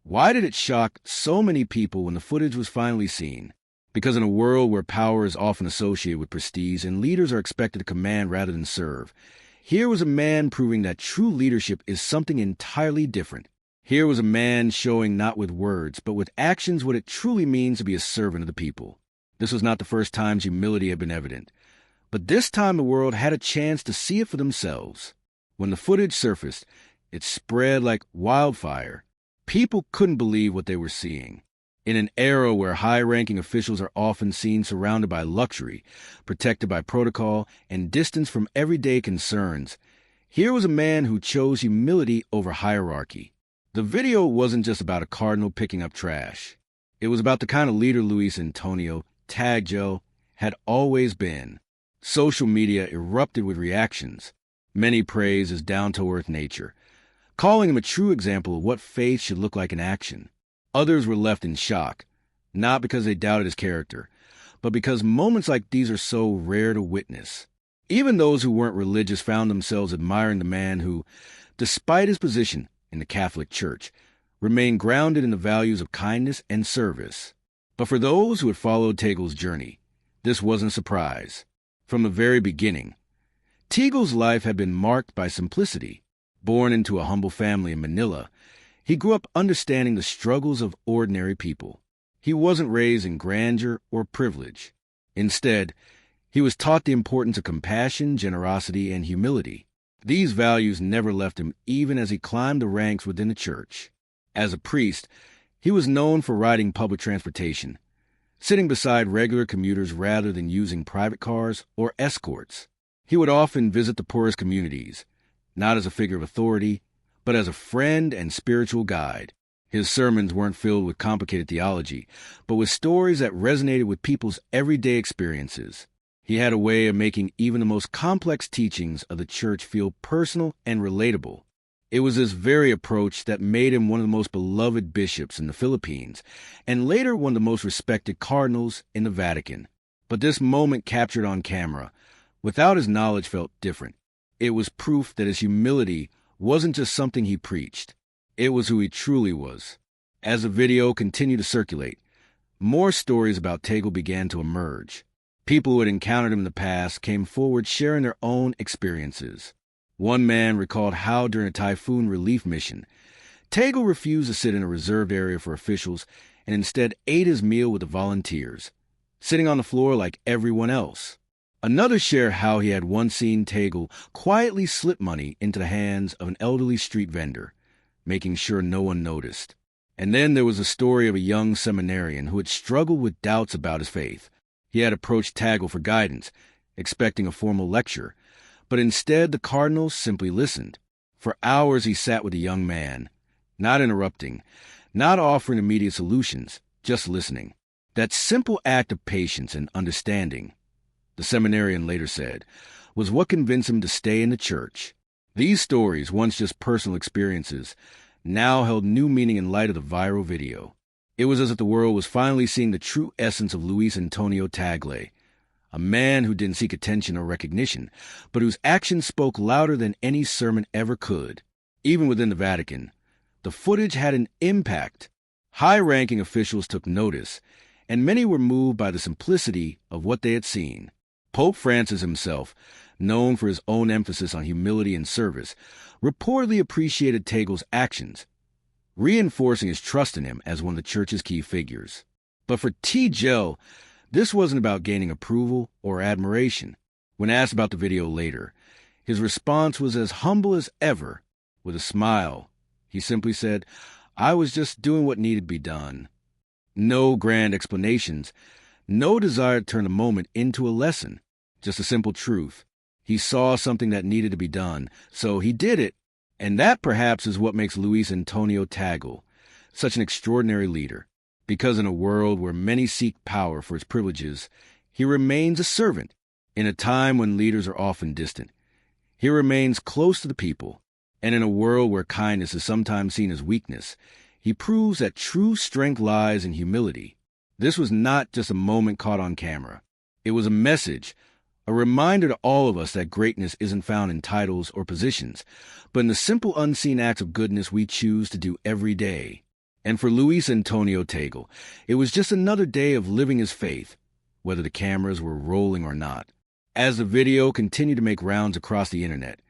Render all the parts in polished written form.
Why did it shock so many people when the footage was finally seen? Because in a world where power is often associated with prestige and leaders are expected to command rather than serve, here was a man proving that true leadership is something entirely different. Here was a man showing not with words, but with actions what it truly means to be a servant of the people. This was not the first time humility had been evident, but this time the world had a chance to see it for themselves. When the footage surfaced, it spread like wildfire. People couldn't believe what they were seeing. In an era where high-ranking officials are often seen surrounded by luxury, protected by protocol, and distanced from everyday concerns, here was a man who chose humility over hierarchy. The video wasn't just about a cardinal picking up trash. It was about the kind of leader Luis Antonio Tagle had always been. Social media erupted with reactions. Many praised his down-to-earth nature, calling him a true example of what faith should look like in action. Others were left in shock, not because they doubted his character, but because moments like these are so rare to witness. Even those who weren't religious found themselves admiring the man who, despite his position in the Catholic Church, remained grounded in the values of kindness and service. But for those who had followed Tagle's journey, this wasn't a surprise. From the very beginning, Tagle's life had been marked by simplicity. Born into a humble family in Manila, he grew up understanding the struggles of ordinary people. He wasn't raised in grandeur or privilege. Instead, he was taught the importance of compassion, generosity, and humility. These values never left him even as he climbed the ranks within the church. As a priest, he was known for riding public transportation, sitting beside regular commuters rather than using private cars or escorts. He would often visit the poorest communities, not as a figure of authority, but as a friend and spiritual guide. His sermons weren't filled with complicated theology, but with stories that resonated with people's everyday experiences. He had a way of making even the most complex teachings of the church feel personal and relatable. It was this very approach that made him one of the most beloved bishops in the Philippines, and later one of the most respected cardinals in the Vatican. But this moment captured on camera, without his knowledge, felt different. It was proof that his humility wasn't just something he preached. It was who he truly was. As the video continued to circulate, more stories about Tagle began to emerge. People who had encountered him in the past came forward sharing their own experiences. One man recalled how during a typhoon relief mission, Tagle refused to sit in a reserved area for officials and instead ate his meal with the volunteers, sitting on the floor like everyone else. Another shared how he had once seen Tagle quietly slip money into the hands of an elderly street vendor, making sure no one noticed. And then there was a story of a young seminarian who had struggled with doubts about his faith. He had approached Tagle for guidance, expecting a formal lecture, but instead the cardinal simply listened. For hours he sat with the young man, not interrupting, not offering immediate solutions, just listening. That simple act of patience and understanding, the seminarian later said, was what convinced him to stay in the church. These stories, once just personal experiences, now held new meaning in light of the viral video. It was as if the world was finally seeing the true essence of Luis Antonio Tagle, a man who didn't seek attention or recognition, but whose actions spoke louder than any sermon ever could. Even within the Vatican, the footage had an impact. High-ranking officials took notice, and many were moved by the simplicity of what they had seen. Pope Francis himself, known for his own emphasis on humility and service, reportedly appreciated Tagle's actions, reinforcing his trust in him as one of the church's key figures. But for Tagle, this wasn't about gaining approval or admiration. When asked about the video later, his response was as humble as ever. With a smile, he simply said, "I was just doing what needed to be done." No grand explanations, no desire to turn a moment into a lesson, just a simple truth. He saw something that needed to be done, so he did it. And that perhaps is what makes Luis Antonio Tagle such an extraordinary leader. Because in a world where many seek power for its privileges, he remains a servant. In a time when leaders are often distant, he remains close to the people. And in a world where kindness is sometimes seen as weakness, he proves that true strength lies in humility. This was not just a moment caught on camera. It was a message, a reminder to all of us that greatness isn't found in titles or positions, but in the simple unseen acts of goodness we choose to do every day. And for Luis Antonio Tagle, it was just another day of living his faith, whether the cameras were rolling or not. As the video continued to make rounds across the internet,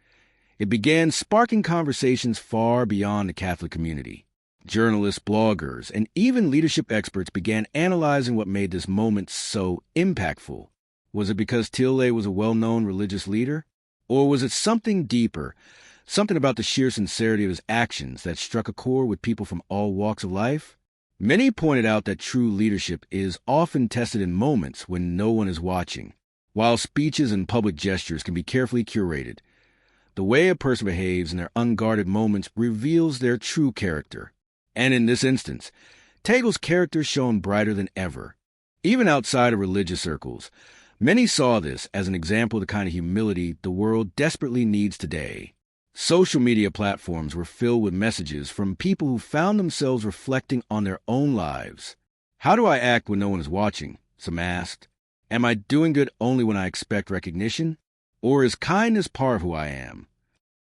it began sparking conversations far beyond the Catholic community. Journalists, bloggers, and even leadership experts began analyzing what made this moment so impactful. Was it because Tagle was a well-known religious leader? Or was it something deeper, something about the sheer sincerity of his actions that struck a chord with people from all walks of life? Many pointed out that true leadership is often tested in moments when no one is watching. While speeches and public gestures can be carefully curated, the way a person behaves in their unguarded moments reveals their true character. And in this instance, Tagle's character shone brighter than ever. Even outside of religious circles, many saw this as an example of the kind of humility the world desperately needs today. Social media platforms were filled with messages from people who found themselves reflecting on their own lives. How do I act when no one is watching? Some asked. Am I doing good only when I expect recognition? Or is kindness part of who I am?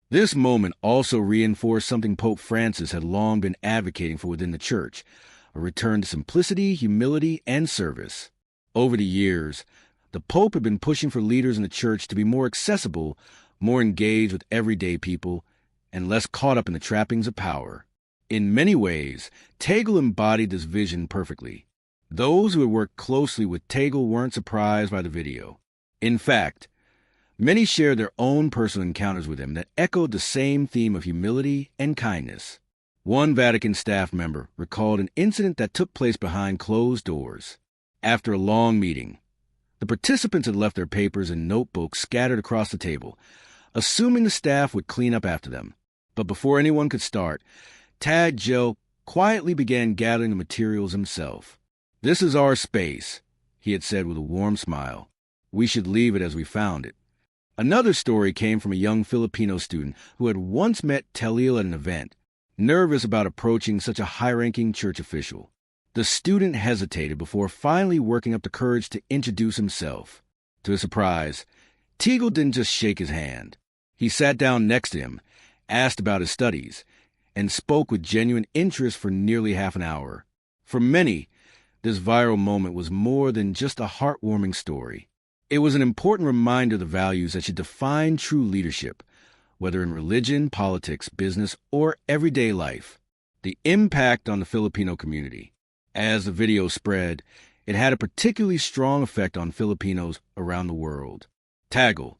This moment also reinforced something Pope Francis had long been advocating for within the Church, a return to simplicity, humility, and service. Over the years, the Pope had been pushing for leaders in the Church to be more accessible, more engaged with everyday people, and less caught up in the trappings of power. In many ways, Tagle embodied this vision perfectly. Those who had worked closely with Tagle weren't surprised by the video. In fact, many shared their own personal encounters with him that echoed the same theme of humility and kindness. One Vatican staff member recalled an incident that took place behind closed doors. After a long meeting, the participants had left their papers and notebooks scattered across the table, assuming the staff would clean up after them. But before anyone could start, Tagle quietly began gathering the materials himself. "This is our space," he had said with a warm smile. "We should leave it as we found it." Another story came from a young Filipino student who had once met Tagle at an event, nervous about approaching such a high-ranking church official. The student hesitated before finally working up the courage to introduce himself. To his surprise, Tagle didn't just shake his hand. He sat down next to him, asked about his studies, and spoke with genuine interest for nearly half an hour. For many, this viral moment was more than just a heartwarming story. It was an important reminder of the values that should define true leadership, whether in religion, politics, business, or everyday life. The impact on the Filipino community. As the video spread, it had a particularly strong effect on Filipinos around the world. Tagle,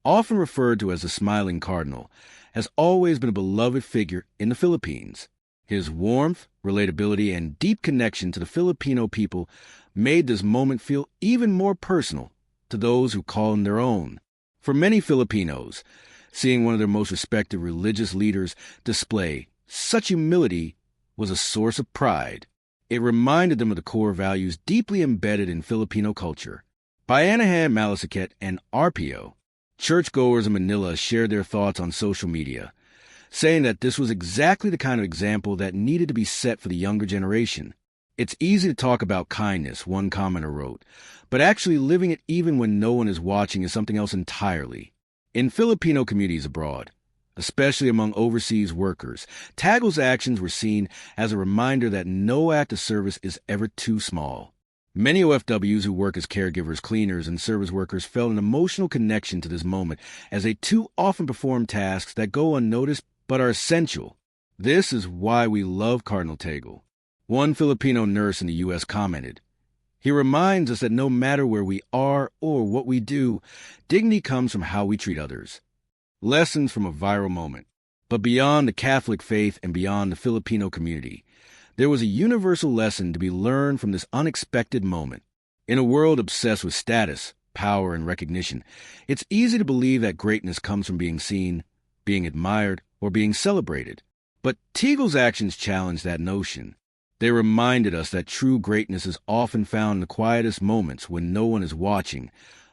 often referred to as the Smiling Cardinal, has always been a beloved figure in the Philippines. His warmth, relatability, and deep connection to the Filipino people made this moment feel even more personal to those who call him their own. For many Filipinos, seeing one of their most respected religious leaders display such humility was a source of pride. It reminded them of the core values deeply embedded in Filipino culture. Bayanihan Malasiket and RPO, churchgoers in Manila, shared their thoughts on social media, saying that this was exactly the kind of example that needed to be set for the younger generation. "It's easy to talk about kindness," one commenter wrote, "but actually living it even when no one is watching is something else entirely." In Filipino communities abroad, especially among overseas workers, Tagle's actions were seen as a reminder that no act of service is ever too small. Many OFWs who work as caregivers, cleaners, and service workers felt an emotional connection to this moment as they too often perform tasks that go unnoticed but are essential. This is why we love Cardinal Tagle. One Filipino nurse in the U.S. commented, "He reminds us that no matter where we are or what we do, dignity comes from how we treat others." Lessons from a viral moment. But beyond the Catholic faith and beyond the Filipino community, there was a universal lesson to be learned from this unexpected moment. In a world obsessed with status, power, and recognition, it's easy to believe that greatness comes from being seen, being admired, or being celebrated. But Tagle's actions challenged that notion. They reminded us that true greatness is often found in the quietest moments when no one is watching,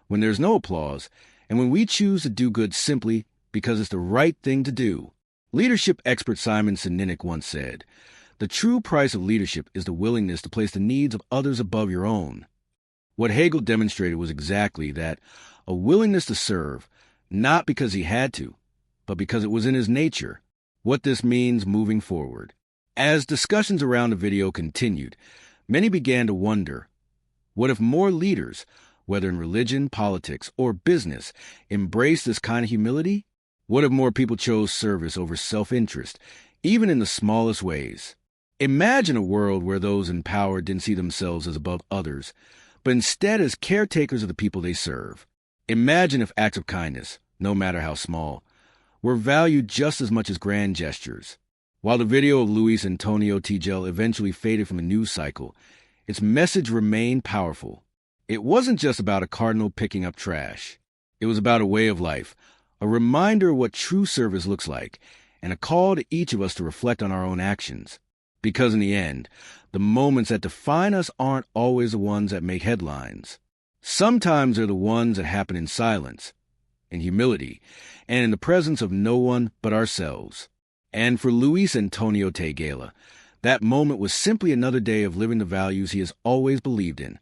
when there's no applause, and when we choose to do good simply because it's the right thing to do. Leadership expert Simon Sinek once said, "The true price of leadership is the willingness to place the needs of others above your own." What Tagle demonstrated was exactly that, a willingness to serve, not because he had to, but because it was in his nature. What this means moving forward. As discussions around the video continued, many began to wonder, what if more leaders, whether in religion, politics, or business, embraced this kind of humility? What if more people chose service over self-interest, even in the smallest ways? Imagine a world where those in power didn't see themselves as above others, but instead as caretakers of the people they serve. Imagine if acts of kindness, no matter how small, were valued just as much as grand gestures. While the video of Luis Antonio Tagle eventually faded from the news cycle, its message remained powerful. It wasn't just about a cardinal picking up trash. It was about a way of life, a reminder of what true service looks like, and a call to each of us to reflect on our own actions. Because in the end, the moments that define us aren't always the ones that make headlines. Sometimes they're the ones that happen in silence, in humility, and in the presence of no one but ourselves. And for Luis Antonio Tagle, that moment was simply another day of living the values he has always believed in,